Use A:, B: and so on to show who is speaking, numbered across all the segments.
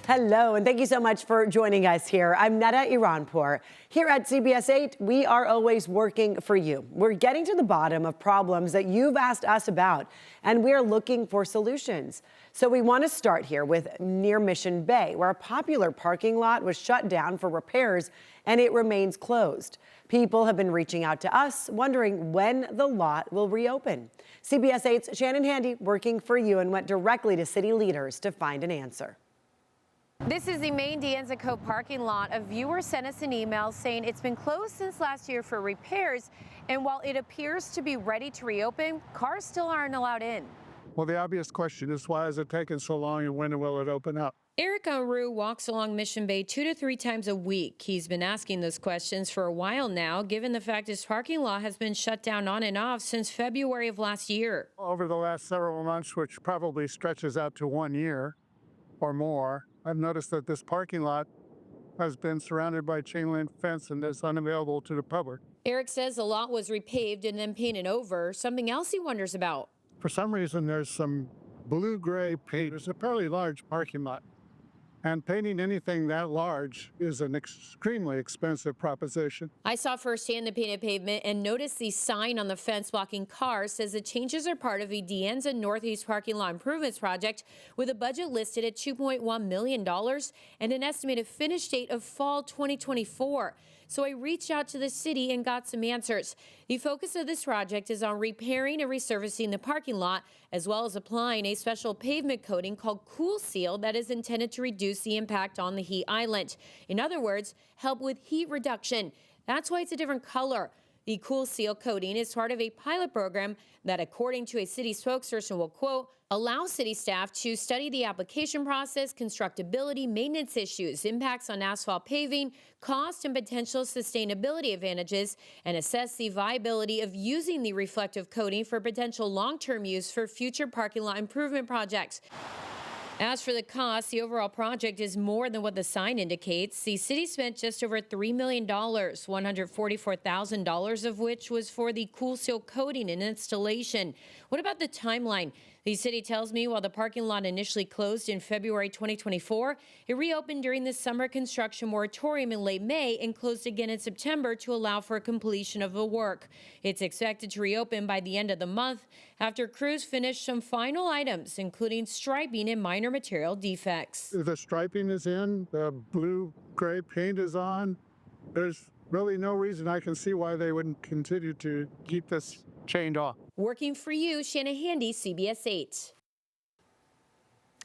A: Hello, and thank you so much for joining us here. I'm Netta Iranpour. Here at CBS 8, we are always working for you. We're getting to the bottom of problems that you've asked us about, and we're looking for solutions. So we want to start here with near Mission Bay, where a popular parking lot was shut down for repairs, and it remains closed. People have been reaching out to us, wondering when the lot will reopen. CBS 8's Shannon Handy working for you and went directly to city leaders to find an answer.
B: This is the main D'Anzico parking lot. A viewer sent us an email saying it's been closed since last year for repairs, and while it appears to be ready to reopen, cars still aren't allowed in.
C: Well, the obvious question is, why has it taken so long and when will it open up?
B: Eric Unruh walks along Mission Bay 2 to 3 times a week. He's been asking those questions for a while now, given the fact his parking lot has been shut down on and off since February of last year.
C: Over the last several months, which probably stretches out to 1 year or more, I've noticed that this parking lot has been surrounded by chain link fence and is unavailable to the public.
B: Eric says the lot was repaved and then painted over, something else he wonders about.
C: For some reason, there's some blue-gray paint. It's a fairly large parking lot. And painting anything that large is an extremely expensive proposition.
B: I saw firsthand the painted pavement and noticed the sign on the fence blocking cars says the changes are part of the D'Anza Northeast Parking Lot Improvements Project with a budget listed at $2.1 million and an estimated finish date of fall 2024. So I reached out to the city and got some answers. The focus of this project is on repairing and resurfacing the parking lot, as well as applying a special pavement coating called Cool Seal that is intended to reduce the impact on the heat island. In other words, help with heat reduction. That's why it's a different color. The Cool Seal coating is part of a pilot program that, according to a city spokesperson, will, quote, allow city staff to study the application process, constructability, maintenance issues, impacts on asphalt paving, cost and potential sustainability advantages, and assess the viability of using the reflective coating for potential long-term use for future parking lot improvement projects. As for the cost, the overall project is more than what the sign indicates. The city spent just over $3 million, $144,000 of which was for the Cool Seal coating and installation. What about the timeline? The city tells me while the parking lot initially closed in February 2024, it reopened during the summer construction moratorium in late May and closed again in September to allow for completion of the work. It's expected to reopen by the end of the month after crews finish some final items, including striping and minor material defects.
C: The striping is in, the blue-gray paint is on. There's really no reason I can see why they wouldn't continue to keep this chained off.
B: Working for you, Shannon Handy, CBS 8.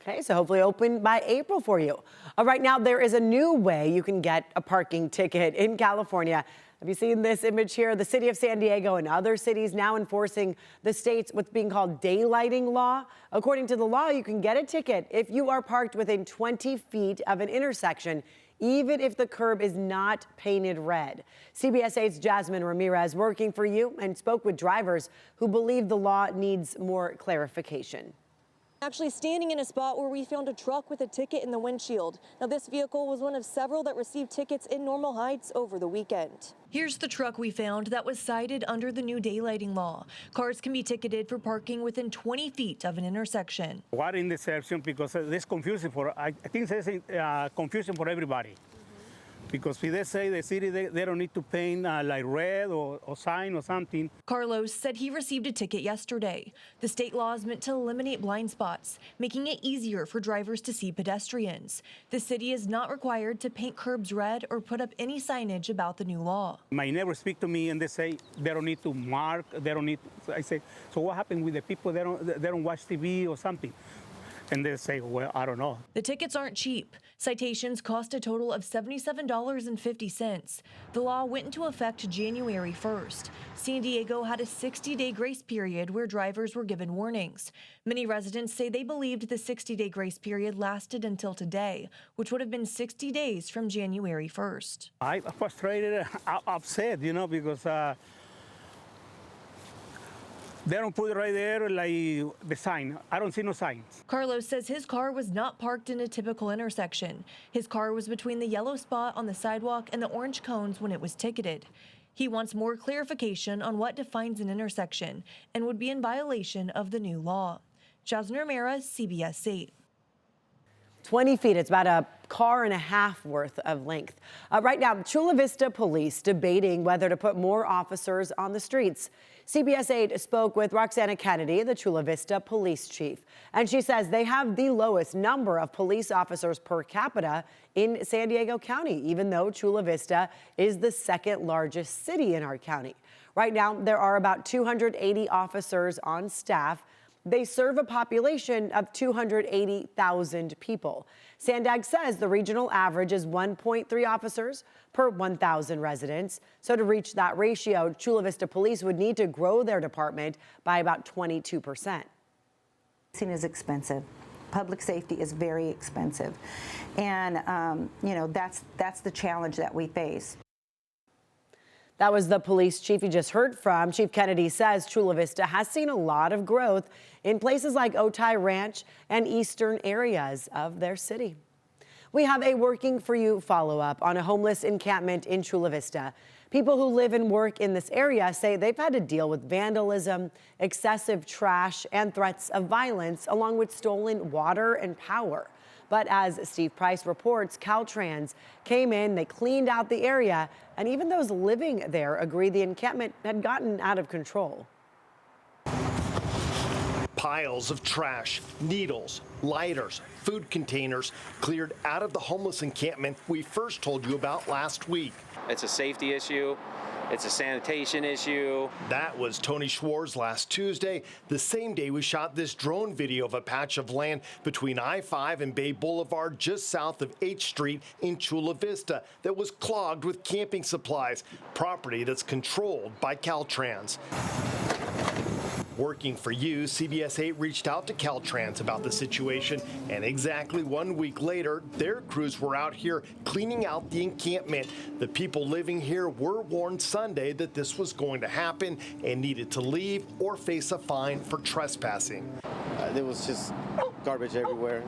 A: Okay, so hopefully open by April for you. Right now, there is a new way you can get a parking ticket in California. Have you seen this image here? The city of San Diego and other cities now enforcing the state's what's being called daylighting law. According to the law, you can get a ticket if you are parked within 20 feet of an intersection, even if the curb is not painted red. CBS 8's Jasmine Ramirez working for you and spoke with drivers who believe the law needs more clarification.
D: Actually standing in a spot where we found a truck with a ticket in the windshield. Now, this vehicle was one of several that received tickets in Normal Heights over the weekend.
E: Here's the truck we found that was cited under the new daylighting law. Cars can be ticketed for parking within 20 feet of an intersection.
F: What in the section, because it's confusing I think it's confusing for everybody. Because if they say the city, they don't need to paint like red or sign or something.
E: Carlos said he received a ticket yesterday. The state law is meant to eliminate blind spots, making it easier for drivers to see pedestrians. The city is not required to paint curbs red or put up any signage about the new law.
F: My neighbors speak to me and they say they don't need to mark, they don't need to, I say, so what happened with the people they don't watch TV or something? And they say, well, I don't know.
E: The tickets aren't cheap. Citations cost a total of $77.50. The law went into effect January 1st. San Diego had a 60-day grace period where drivers were given warnings. Many residents say they believed the 60-day grace period lasted until today, which would have been 60 days from January 1st.
F: I'm frustrated, upset, because they don't put it right there like the sign. I don't see no signs.
E: Carlos says his car was not parked in a typical intersection. His car was between the yellow spot on the sidewalk and the orange cones when it was ticketed. He wants more clarification on what defines an intersection and would be in violation of the new law. Jasmine Ramirez, CBS 8.
A: 20 feet. It's about a car and a half worth of length. Right now, Chula Vista police debating whether to put more officers on the streets. CBS 8 spoke with Roxana Kennedy, the Chula Vista police chief, and she says they have the lowest number of police officers per capita in San Diego County, even though Chula Vista is the second largest city in our county. Right now, there are about 280 officers on staff. They serve a population of 280,000 people. Sandag says the regional average is 1.3 officers per 1,000 residents. So to reach that ratio, Chula Vista Police would need to grow their department by about 22%.
G: Policing is expensive. Public safety is very expensive. And, that's the challenge that we face.
A: That was the police chief you just heard from. Chief Kennedy says Chula Vista has seen a lot of growth in places like Otay Ranch and eastern areas of their city. We have a Working For You follow-up on a homeless encampment in Chula Vista. People who live and work in this area say they've had to deal with vandalism, excessive trash, and threats of violence, along with stolen water and power. But as Steve Price reports, Caltrans came in, they cleaned out the area, and even those living there agree the encampment had gotten out of control.
H: Piles of trash, needles, lighters, food containers cleared out of the homeless encampment we first told you about last week.
I: It's a safety issue. It's a sanitation issue.
H: That was Tony Schwartz last Tuesday, the same day we shot this drone video of a patch of land between I-5 and Bay Boulevard just south of H Street in Chula Vista that was clogged with camping supplies, property that's controlled by Caltrans. Working For You, CBS 8 reached out to Caltrans about the situation, and exactly 1 week later, their crews were out here cleaning out the encampment. The people living here were warned Sunday that this was going to happen and needed to leave or face a fine for trespassing.
J: There was just garbage everywhere.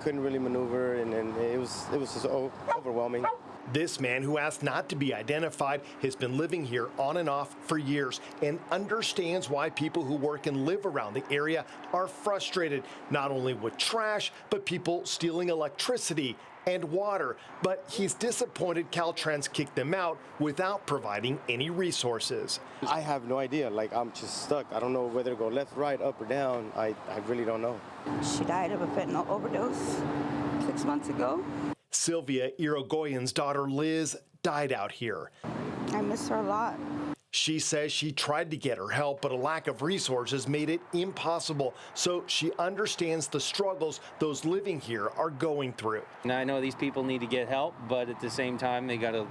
J: Couldn't really maneuver, and it was just overwhelming.
H: This man, who asked not to be identified, has been living here on and off for years and understands why people who work and live around the area are frustrated, not only with trash, but people stealing electricity and water. But he's disappointed Caltrans kicked them out without providing any resources.
J: I have no idea. I'm just stuck. I don't know whether to go left, right, up, or down. I really don't know.
K: She died of a fentanyl overdose 6 months ago.
H: Sylvia Irigoyen's daughter Liz died out here.
K: I miss her a lot.
H: She says she tried to get her help, but a lack of resources made it impossible. So she understands the struggles those living here are going through.
I: And I know these people need to get help, but at the same time, they got to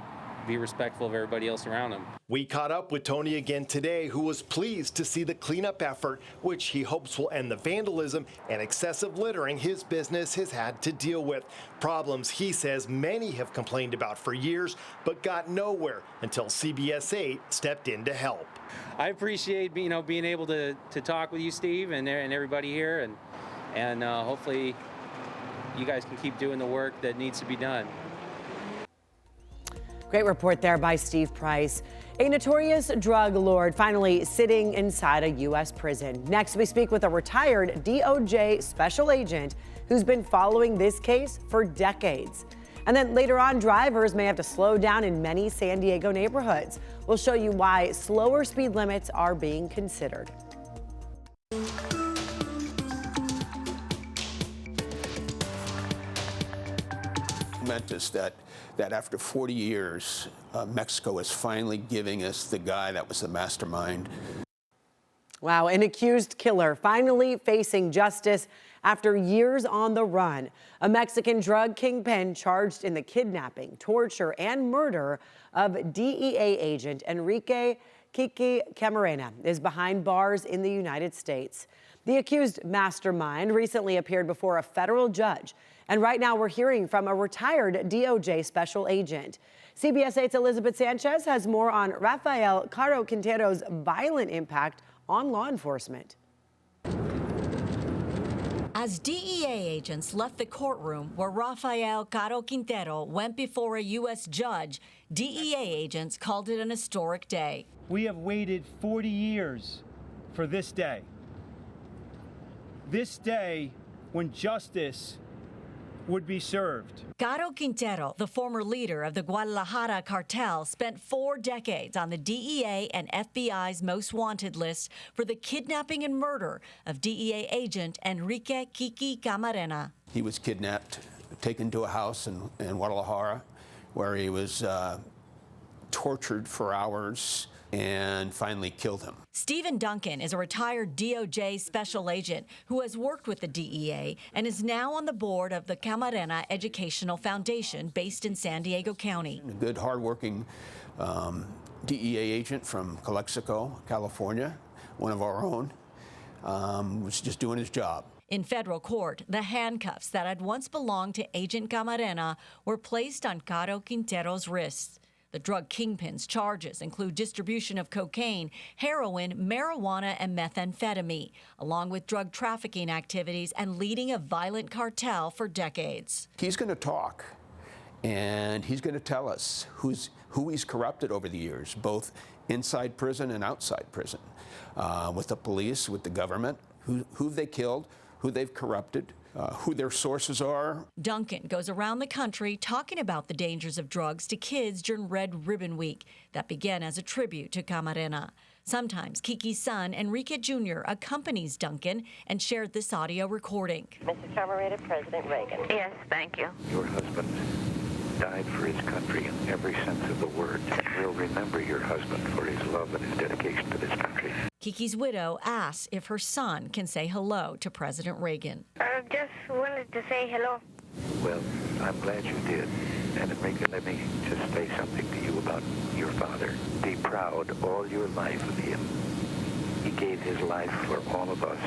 I: be respectful of everybody else around them.
H: We caught up with Tony again today, who was pleased to see the cleanup effort, which he hopes will end the vandalism and excessive littering his business has had to deal with. Problems he says many have complained about for years, but got nowhere until CBS 8 stepped in to help.
I: I appreciate being able to talk with you, Steve, and everybody here, and hopefully you guys can keep doing the work that needs to be done.
A: Great report there by Steve Price. A notorious drug lord finally sitting inside a U.S. prison. Next, we speak with a retired DOJ special agent who's been following this case for decades. And then later on, drivers may have to slow down in many San Diego neighborhoods. We'll show you why slower speed limits are being considered.
L: Momentous that after 40 years, Mexico is finally giving us the guy that was the mastermind.
A: Wow, an accused killer finally facing justice after years on the run. A Mexican drug kingpin charged in the kidnapping, torture, and murder of DEA agent Enrique Kiki Camarena is behind bars in the United States. The accused mastermind recently appeared before a federal judge. And right now we're hearing from a retired DOJ special agent. CBS 8's Elizabeth Sanchez has more on Rafael Caro Quintero's violent impact on law enforcement.
M: As DEA agents left the courtroom where Rafael Caro Quintero went before a U.S. judge, DEA agents called it an historic day.
N: We have waited 40 years for this day. This day when justice would be served.
M: Caro Quintero, the former leader of the Guadalajara cartel, spent 4 decades on the DEA and FBI's most wanted list for the kidnapping and murder of DEA agent Enrique Kiki Camarena.
L: He was kidnapped, taken to a house in Guadalajara, where he was tortured for hours and finally killed him.
M: Stephen Duncan is a retired DOJ special agent who has worked with the DEA and is now on the board of the Camarena Educational Foundation based in San Diego County.
L: A good, hardworking DEA agent from Calexico, California, one of our own, was just doing his job.
M: In federal court, the handcuffs that had once belonged to Agent Camarena were placed on Caro Quintero's wrists. The drug kingpin's charges include distribution of cocaine, heroin, marijuana, and methamphetamine, along with drug trafficking activities and leading a violent cartel for decades.
L: He's going to talk, and he's going to tell us who he's corrupted over the years, both inside prison and outside prison, with the police, with the government, who they killed, who they've corrupted, who their sources are.
M: Duncan goes around the country talking about the dangers of drugs to kids during Red Ribbon Week that began as a tribute to Camarena. Sometimes Kiki's son, Enrique Jr., accompanies Duncan and shared this audio recording.
O: Mrs. Camarena, President Reagan.
P: Yes, thank you.
Q: Your husband died for his country in every sense of the word. We'll remember your husband for his love and his dedication to this country.
M: Kiki's widow asks if her son can say hello to President Reagan.
P: I just wanted to say hello.
Q: Well, I'm glad you did. And Enrique, let me just say something to you about your father. Be proud all your life of him. He gave his life for all of us.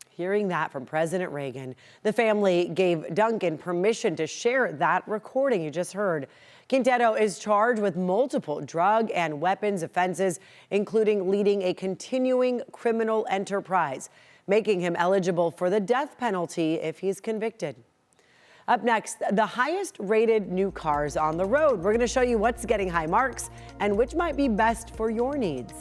A: Hearing that from President Reagan, the family gave Duncan permission to share that recording you just heard. Quintero is charged with multiple drug and weapons offenses, including leading a continuing criminal enterprise, making him eligible for the death penalty if he's convicted. Up next, the highest rated new cars on the road. We're going to show you what's getting high marks and which might be best for your needs.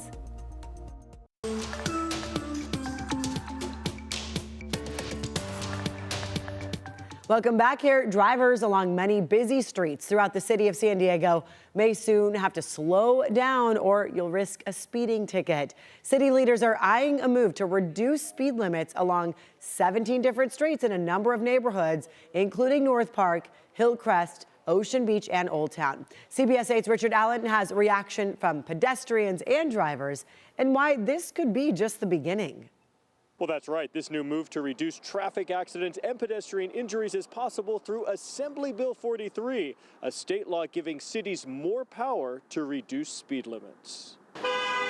A: Welcome back here. Drivers along many busy streets throughout the city of San Diego may soon have to slow down or you'll risk a speeding ticket. City leaders are eyeing a move to reduce speed limits along 17 different streets in a number of neighborhoods, including North Park, Hillcrest, Ocean Beach, and Old Town. CBS 8's Richard Allen has reaction from pedestrians and drivers and why this could be just the beginning.
R: Well, that's right. This new move to reduce traffic accidents and pedestrian injuries is possible through Assembly Bill 43, a state law giving cities more power to reduce speed limits.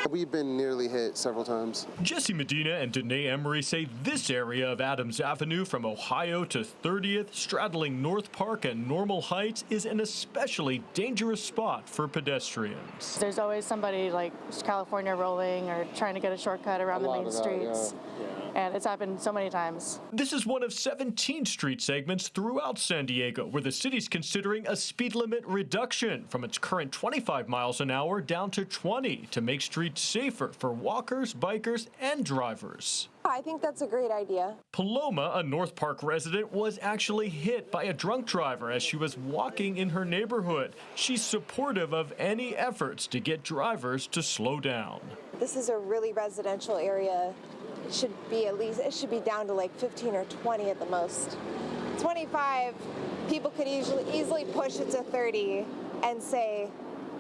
S: We've been nearly hit several times.
T: Jesse Medina and Danae Emery say this area of Adams Avenue from Ohio to 30th, straddling North Park and Normal Heights, is an especially dangerous spot for pedestrians.
U: There's always somebody like California rolling or trying to get a shortcut around the main streets. And it's happened so many times.
T: This is one of 17 street segments throughout San Diego where the city's considering a speed limit reduction from its current 25 miles an hour down to 20 to make streets safer for walkers, bikers, and drivers.
V: I think that's a great idea.
T: Paloma, a North Park resident, was actually hit by a drunk driver as she was walking in her neighborhood. She's supportive of any efforts to get drivers to slow down.
V: This is a really residential area. It should be down to like 15 or 20 at the most. 25, people could easily push it to 30 and say,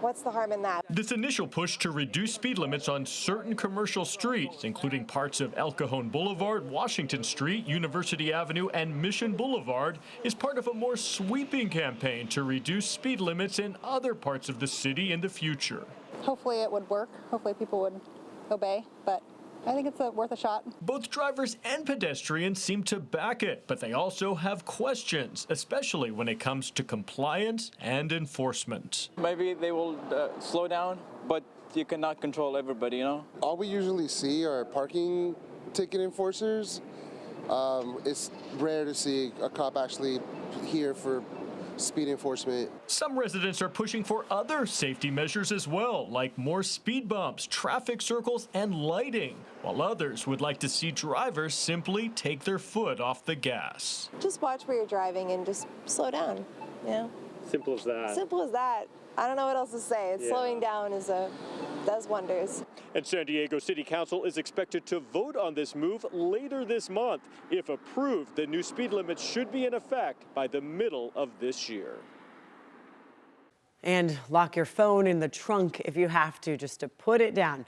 V: what's the harm in that?
T: This initial push to reduce speed limits on certain commercial streets, including parts of El Cajon Boulevard, Washington Street, University Avenue, and Mission Boulevard, is part of a more sweeping campaign to reduce speed limits in other parts of the city in the future.
V: Hopefully it would work. Hopefully people would obey, but I think it's worth a shot.
T: Both drivers and pedestrians seem to back it, but they also have questions, especially when it comes to compliance and enforcement.
W: Maybe they will slow down, but you cannot control everybody, you know?
S: All we usually see are parking ticket enforcers. It's rare to see a cop actually here for speed enforcement.
T: Some residents are pushing for other safety measures as well, like more speed bumps, traffic circles, and lighting, while others would like to see drivers simply take their foot off the gas.
V: Just watch where you're driving and just slow down, you know?
R: Simple as that.
V: Simple as that. I don't know what else to say. Slowing down does wonders.
R: And San Diego City Council is expected to vote on this move later this month. If approved, the new speed limits should be in effect by the middle of this year.
A: And lock your phone in the trunk if you have to, just to put it down.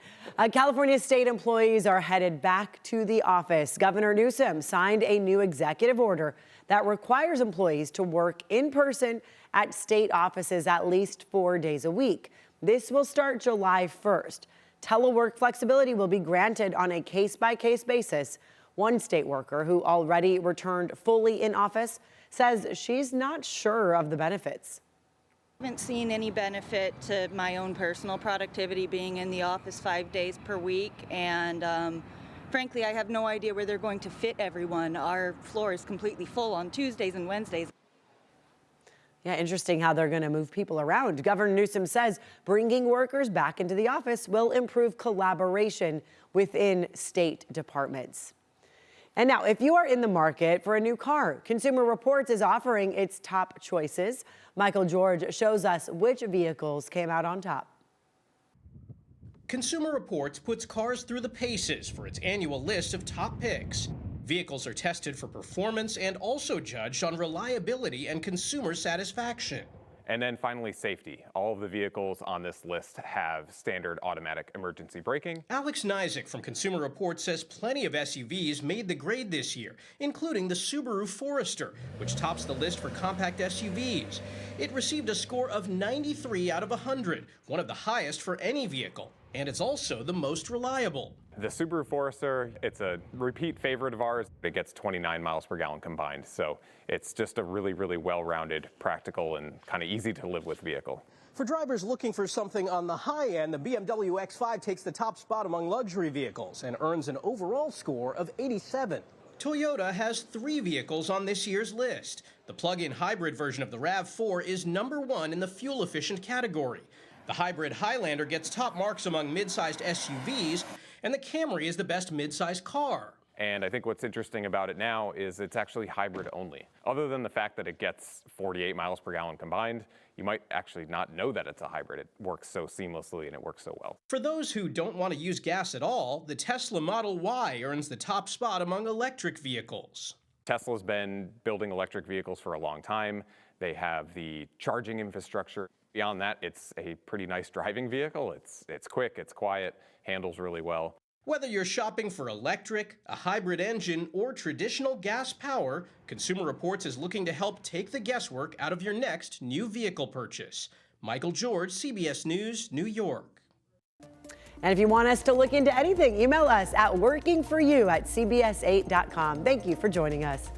A: California state employees are headed back to the office. Governor Newsom signed a new executive order that requires employees to work in person at state offices at least 4 days a week. This will start July 1st. Telework flexibility will be granted on a case-by-case basis. One state worker who already returned fully in office says she's not sure of the benefits.
K: I haven't seen any benefit to my own personal productivity being in the office 5 days per week, and frankly, I have no idea where they're going to fit everyone. Our floor is completely full on Tuesdays and Wednesdays.
A: Yeah, interesting how they're going to move people around. Governor Newsom says bringing workers back into the office will improve collaboration within state departments. And now, if you are in the market for a new car, Consumer Reports is offering its top choices. Michael George shows us which vehicles came out on top.
B: Consumer Reports puts cars through the paces for its annual list of top picks. Vehicles are tested for performance and also judged on reliability and consumer satisfaction.
C: And then finally, safety. All of the vehicles on this list have standard automatic emergency braking.
B: Alex Nizick from Consumer Reports says plenty of SUVs made the grade this year, including the Subaru Forester, which tops the list for compact SUVs. It received a score of 93 out of 100, one of the highest for any vehicle, and it's also the most reliable.
C: The Subaru Forester, it's a repeat favorite of ours. It gets 29 miles per gallon combined, so it's just a really, really well-rounded, practical, and kind of easy to live with vehicle.
B: For drivers looking for something on the high end, the BMW X5 takes the top spot among luxury vehicles and earns an overall score of 87. Toyota has 3 vehicles on this year's list. The plug-in hybrid version of the RAV4 is #1 in the fuel-efficient category. The hybrid Highlander gets top marks among mid-sized SUVs, and the Camry is the best mid-sized car.
C: And I think what's interesting about it now is it's actually hybrid only. Other than the fact that it gets 48 miles per gallon combined, you might actually not know that it's a hybrid. It works so seamlessly and it works so well.
B: For those who don't want to use gas at all, the Tesla Model Y earns the top spot among electric vehicles.
C: Tesla's been building electric vehicles for a long time. They have the charging infrastructure. Beyond that, it's a pretty nice driving vehicle. It's quick, it's quiet, handles really well.
B: Whether you're shopping for electric, a hybrid engine, or traditional gas power, Consumer Reports is looking to help take the guesswork out of your next new vehicle purchase. Michael George, CBS News, New York.
A: And if you want us to look into anything, email us at workingforyou@cbs8.com. Thank you for joining us.